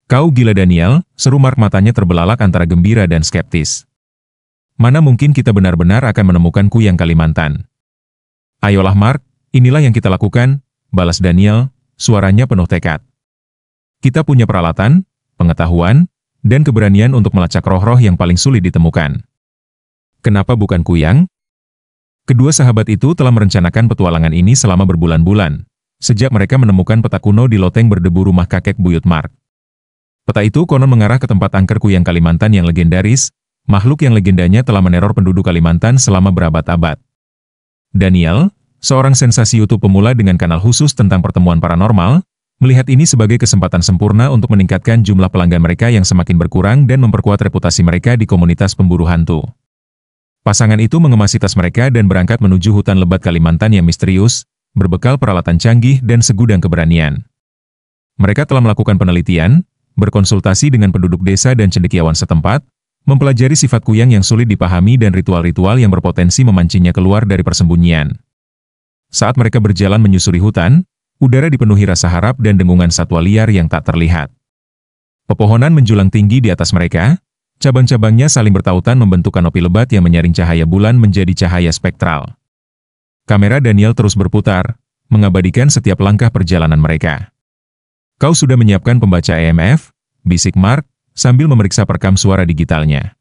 Kau gila Daniel, seru Mark matanya terbelalak antara gembira dan skeptis. Mana mungkin kita benar-benar akan menemukan kuyang Kalimantan? Ayolah Mark, inilah yang kita lakukan, balas Daniel, suaranya penuh tekad. Kita punya peralatan, pengetahuan, dan keberanian untuk melacak roh-roh yang paling sulit ditemukan. Kenapa bukan kuyang? Kedua sahabat itu telah merencanakan petualangan ini selama berbulan-bulan, sejak mereka menemukan peta kuno di loteng berdebu rumah kakek buyut Mark. Peta itu konon mengarah ke tempat angker kuyang Kalimantan yang legendaris, makhluk yang legendanya telah meneror penduduk Kalimantan selama berabad-abad. Daniel, seorang sensasi YouTube pemula dengan kanal khusus tentang pertemuan paranormal, melihat ini sebagai kesempatan sempurna untuk meningkatkan jumlah pelanggan mereka yang semakin berkurang dan memperkuat reputasi mereka di komunitas pemburu hantu. Pasangan itu mengemasi tas mereka dan berangkat menuju hutan lebat Kalimantan yang misterius, berbekal peralatan canggih dan segudang keberanian. Mereka telah melakukan penelitian, berkonsultasi dengan penduduk desa dan cendekiawan setempat, mempelajari sifat kuyang yang sulit dipahami dan ritual-ritual yang berpotensi memancingnya keluar dari persembunyian. Saat mereka berjalan menyusuri hutan, udara dipenuhi rasa harap dan dengungan satwa liar yang tak terlihat. Pepohonan menjulang tinggi di atas mereka, cabang-cabangnya saling bertautan membentuk kanopi lebat yang menyaring cahaya bulan menjadi cahaya spektral. Kamera Daniel terus berputar, mengabadikan setiap langkah perjalanan mereka. Kau sudah menyiapkan pembaca EMF? Bisik Mark, sambil memeriksa perekam suara digitalnya.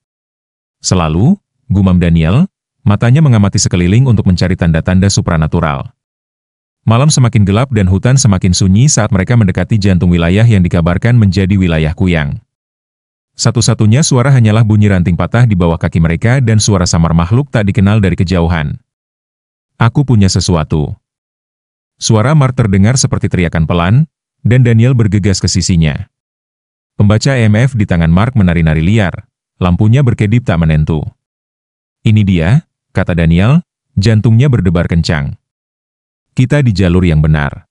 Selalu, gumam Daniel, matanya mengamati sekeliling untuk mencari tanda-tanda supranatural. Malam semakin gelap dan hutan semakin sunyi saat mereka mendekati jantung wilayah yang dikabarkan menjadi wilayah kuyang. Satu-satunya suara hanyalah bunyi ranting patah di bawah kaki mereka dan suara samar makhluk tak dikenal dari kejauhan. Aku punya sesuatu. Suara Mark terdengar seperti teriakan pelan, dan Daniel bergegas ke sisinya. Pembaca EMF di tangan Mark menari-nari liar, lampunya berkedip tak menentu. Ini dia, kata Daniel, jantungnya berdebar kencang. Kita di jalur yang benar.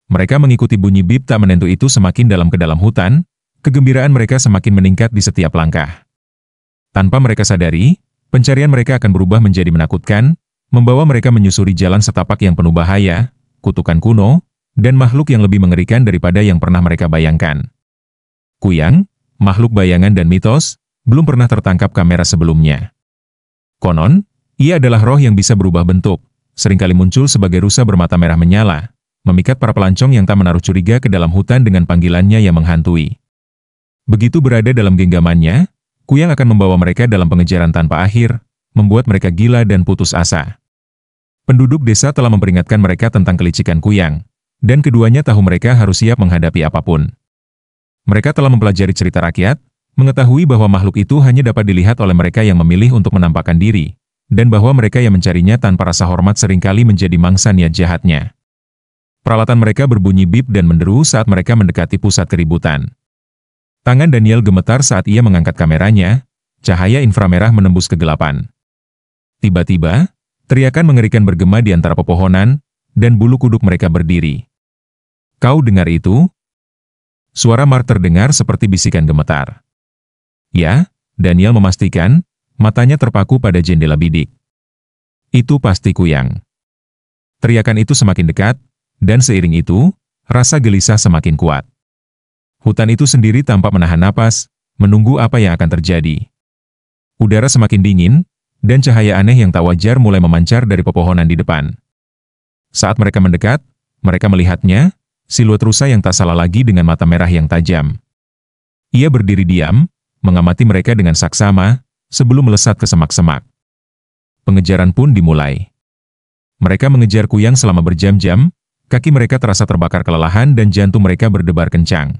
Mereka mengikuti bunyi bip tak menentu itu semakin dalam ke dalam hutan, kegembiraan mereka semakin meningkat di setiap langkah. Tanpa mereka sadari, pencarian mereka akan berubah menjadi menakutkan, membawa mereka menyusuri jalan setapak yang penuh bahaya, kutukan kuno, dan makhluk yang lebih mengerikan daripada yang pernah mereka bayangkan. Kuyang, makhluk bayangan dan mitos, belum pernah tertangkap kamera sebelumnya. Konon, ia adalah roh yang bisa berubah bentuk, seringkali muncul sebagai rusa bermata merah menyala, memikat para pelancong yang tak menaruh curiga ke dalam hutan dengan panggilannya yang menghantui. Begitu berada dalam genggamannya, Kuyang akan membawa mereka dalam pengejaran tanpa akhir, membuat mereka gila dan putus asa. Penduduk desa telah memperingatkan mereka tentang kelicikan Kuyang, dan keduanya tahu mereka harus siap menghadapi apapun. Mereka telah mempelajari cerita rakyat, mengetahui bahwa makhluk itu hanya dapat dilihat oleh mereka yang memilih untuk menampakkan diri, dan bahwa mereka yang mencarinya tanpa rasa hormat seringkali menjadi mangsa niat jahatnya. Peralatan mereka berbunyi bip dan menderu saat mereka mendekati pusat keributan. Tangan Daniel gemetar saat ia mengangkat kameranya, cahaya inframerah menembus kegelapan. Tiba-tiba, teriakan mengerikan bergema di antara pepohonan, dan bulu kuduk mereka berdiri. Kau dengar itu? Suara Mark terdengar seperti bisikan gemetar. Ya, Daniel memastikan, matanya terpaku pada jendela bidik. Itu pasti Kuyang. Teriakan itu semakin dekat, dan seiring itu, rasa gelisah semakin kuat. Hutan itu sendiri tampak menahan napas, menunggu apa yang akan terjadi. Udara semakin dingin, dan cahaya aneh yang tak wajar mulai memancar dari pepohonan di depan. Saat mereka mendekat, mereka melihatnya, siluet rusa yang tak salah lagi dengan mata merah yang tajam. Ia berdiri diam, mengamati mereka dengan saksama, sebelum melesat ke semak-semak. Pengejaran pun dimulai. Mereka mengejar Kuyang selama berjam-jam, kaki mereka terasa terbakar kelelahan dan jantung mereka berdebar kencang.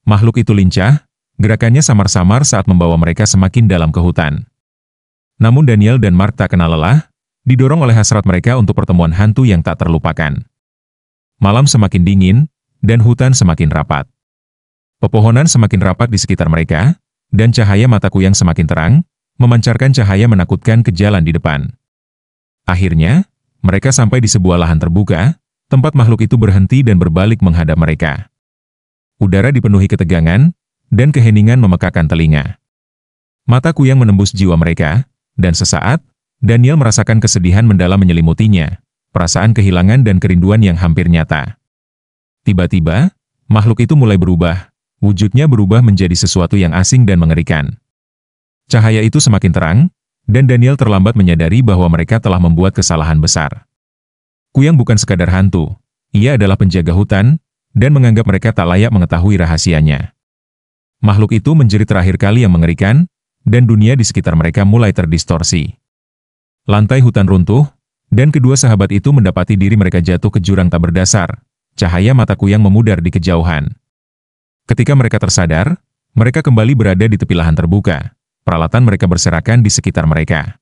Makhluk itu lincah, gerakannya samar-samar saat membawa mereka semakin dalam ke hutan. Namun Daniel dan Mark tak kenal lelah, didorong oleh hasrat mereka untuk pertemuan hantu yang tak terlupakan. Malam semakin dingin, dan hutan semakin rapat. Pepohonan semakin rapat di sekitar mereka, dan cahaya mata Kuyang semakin terang, memancarkan cahaya menakutkan ke jalan di depan. Akhirnya, mereka sampai di sebuah lahan terbuka, tempat makhluk itu berhenti dan berbalik menghadap mereka. Udara dipenuhi ketegangan, dan keheningan memekakan telinga. Mata Kuyang menembus jiwa mereka, dan sesaat, Daniel merasakan kesedihan mendalam menyelimutinya, perasaan kehilangan dan kerinduan yang hampir nyata. Tiba-tiba, makhluk itu mulai berubah, wujudnya berubah menjadi sesuatu yang asing dan mengerikan. Cahaya itu semakin terang, dan Daniel terlambat menyadari bahwa mereka telah membuat kesalahan besar. Kuyang bukan sekadar hantu, ia adalah penjaga hutan, dan menganggap mereka tak layak mengetahui rahasianya. Makhluk itu menjerit terakhir kali yang mengerikan, dan dunia di sekitar mereka mulai terdistorsi. Lantai hutan runtuh, dan kedua sahabat itu mendapati diri mereka jatuh ke jurang tak berdasar. Cahaya mata Kuyang memudar di kejauhan. Ketika mereka tersadar, mereka kembali berada di tepi lahan terbuka. Peralatan mereka berserakan di sekitar mereka.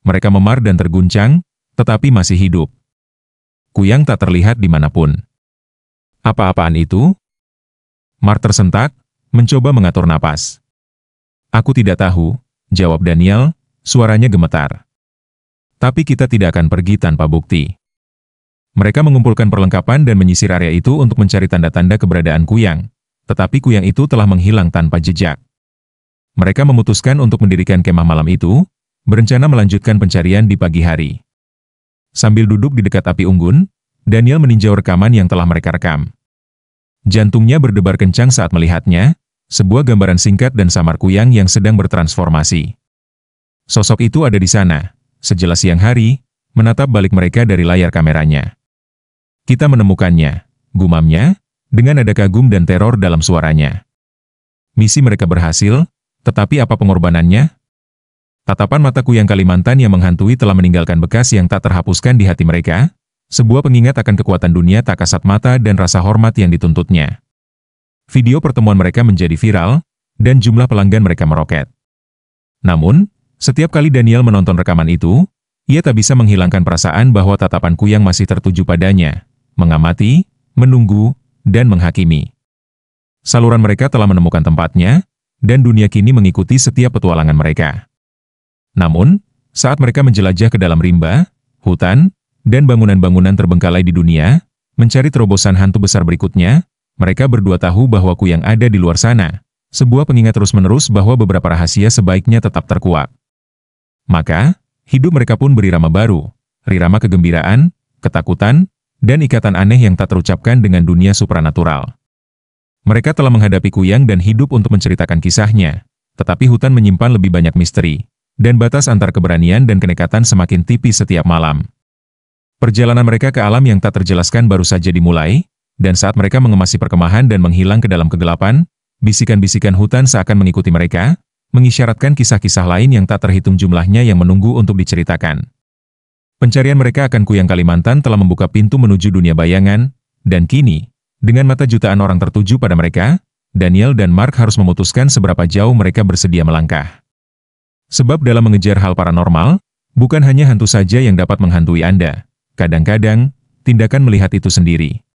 Mereka memar dan terguncang, tetapi masih hidup. Kuyang tak terlihat dimanapun. Apa-apaan itu? Mar tersentak, mencoba mengatur napas. Aku tidak tahu, jawab Daniel, suaranya gemetar. Tapi kita tidak akan pergi tanpa bukti. Mereka mengumpulkan perlengkapan dan menyisir area itu untuk mencari tanda-tanda keberadaan Kuyang. Tetapi Kuyang itu telah menghilang tanpa jejak. Mereka memutuskan untuk mendirikan kemah malam itu, berencana melanjutkan pencarian di pagi hari. Sambil duduk di dekat api unggun, Daniel meninjau rekaman yang telah mereka rekam. Jantungnya berdebar kencang saat melihatnya, sebuah gambaran singkat dan samar Kuyang yang sedang bertransformasi. Sosok itu ada di sana, sejelas siang hari, menatap balik mereka dari layar kameranya. Kita menemukannya, gumamnya, dengan nada kagum dan teror dalam suaranya. Misi mereka berhasil, tetapi apa pengorbanannya? Tatapan mata Kuyang Kalimantan yang menghantui telah meninggalkan bekas yang tak terhapuskan di hati mereka, sebuah pengingat akan kekuatan dunia tak kasat mata dan rasa hormat yang dituntutnya. Video pertemuan mereka menjadi viral, dan jumlah pelanggan mereka meroket. Namun, setiap kali Daniel menonton rekaman itu, ia tak bisa menghilangkan perasaan bahwa tatapan Kuyang masih tertuju padanya, mengamati, menunggu, dan menghakimi. Saluran mereka telah menemukan tempatnya, dan dunia kini mengikuti setiap petualangan mereka. Namun, saat mereka menjelajah ke dalam rimba, hutan, dan bangunan-bangunan terbengkalai di dunia, mencari terobosan hantu besar berikutnya, mereka berdua tahu bahwa Kuyang ada di luar sana, sebuah pengingat terus-menerus bahwa beberapa rahasia sebaiknya tetap terkuak. Maka, hidup mereka pun berirama baru, rirama kegembiraan, ketakutan, dan ikatan aneh yang tak terucapkan dengan dunia supranatural. Mereka telah menghadapi Kuyang dan hidup untuk menceritakan kisahnya, tetapi hutan menyimpan lebih banyak misteri, dan batas antar keberanian dan kenekatan semakin tipis setiap malam. Perjalanan mereka ke alam yang tak terjelaskan baru saja dimulai, dan saat mereka mengemasi perkemahan dan menghilang ke dalam kegelapan, bisikan-bisikan hutan seakan mengikuti mereka, mengisyaratkan kisah-kisah lain yang tak terhitung jumlahnya yang menunggu untuk diceritakan. Pencarian mereka akan Kuyang Kalimantan telah membuka pintu menuju dunia bayangan, dan kini, dengan mata jutaan orang tertuju pada mereka, Daniel dan Mark harus memutuskan seberapa jauh mereka bersedia melangkah. Sebab dalam mengejar hal paranormal, bukan hanya hantu saja yang dapat menghantui Anda. Kadang-kadang, tindakan melihat itu sendiri